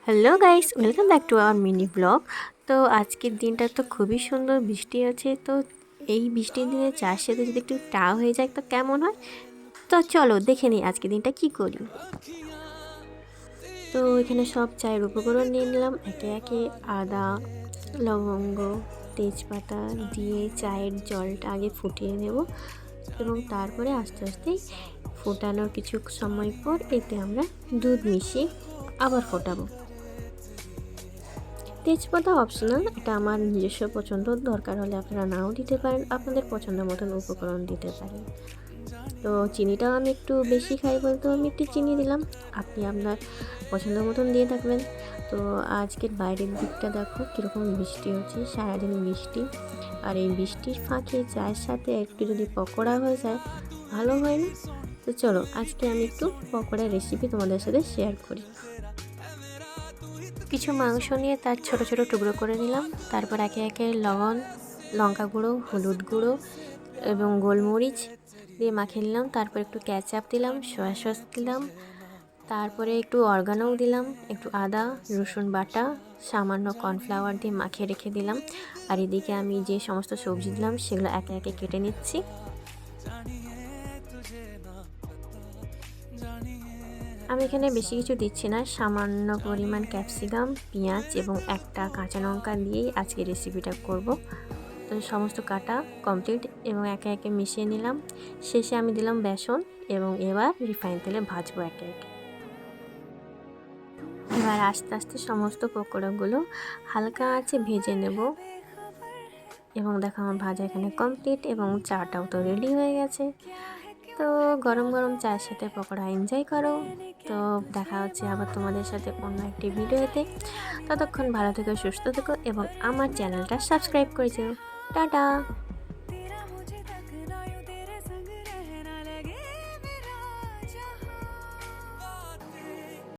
Hello guys, welcome back to our mini blog. তো আজকের দিনটা তো খুবই সুন্দর, বৃষ্টি আছে। তো এই বৃষ্টির দিনে চায়ের সাথে যদি একটু চা হয়ে যায় তো কেমন হয়। তো চলো দেখে নিই আজকের দিনটা কি করি। তো এখানে সব চায়ের উপকরণ নিয়ে নিলাম একে একে। আদা, লবঙ্গ, তেজপাতা দিয়ে চায়ের জলটা আগে ফুটিয়ে নেব এবং তারপরে আস্তে আস্তে ফোটানোর কিছু সময় পর এতে আমরা দুধ মিশিয়ে আবার ফোটাবো। তেজপাতা অপশনাল, এটা আমার নিজস্ব পছন্দ। দরকার হলে আপনারা নাও দিতে পারেন, আপনাদের পছন্দ মতন উপকরণ দিতে পারেন। তো চিনিটাও আমি একটু বেশি খাই বলতে আমি একটু চিনি দিলাম, আপনি আপনার পছন্দ মতন দিয়ে থাকবেন। তো আজকের বাইরের দিকটা দেখো কীরকম বৃষ্টি হচ্ছে, সারাদিন বৃষ্টি। আর এই বৃষ্টির ফাঁকে চায়ের সাথে একটু যদি পকোড়া হয়ে যায় ভালো হয় না? তো চলো আজকে আমি একটু পকোড়ার রেসিপি তোমাদের সাথে শেয়ার করি। কিছু মাংস নিয়ে তার ছোট ছোট টুকরো করে নিলাম। তারপর একে একে লবণ, লঙ্কা গুঁড়ো, হলুদ গুঁড়ো এবং গোলমরিচ দিয়ে মাখিয়ে নিলাম। তারপর একটু ক্যাচআপ দিলাম, সয়া সস দিলাম, তারপরে একটু অরগানাও দিলাম, একটু আদা রসুন বাটা, সামান্য কর্নফ্লাওয়ার দিয়ে মাখিয়ে রেখে দিলাম। আর এদিকে আমি যে সমস্ত সবজি দিলাম সেগুলো একে একে কেটে নিচ্ছি। আমি এখানে বেশি কিছু দিচ্ছি না, সামান্য পরিমাণ ক্যাপসিকাম, পেঁয়াজ এবং একটা কাঁচা লঙ্কা দিয়েই আজকে রেসিপিটা করব। তো সমস্ত কাটা কমপ্লিট এবং একে একে মিশিয়ে নিলাম। শেষে আমি দিলাম বেসন এবং এবার রিফাইন তেলে ভাজবো একে একে। এবার আস্তে আস্তে সমস্ত পকোড়াগুলো হালকা আঁচে ভেজে নেব। এবং দেখো আমার ভাজা এখানে কমপ্লিট এবং চাটাও তো রেডি হয়ে গেছে। তো গরম গরম চায়ের সাথে পকোড়া এনজয় করো। তো দেখা হচ্ছে আবার তোমাদের সাথে অন্য একটি ভিডিওতে। ততক্ষণ ভালো থেকো, সুস্থ থেকো এবং আমার চ্যানেলটা সাবস্ক্রাইব করে দিও। টাটা।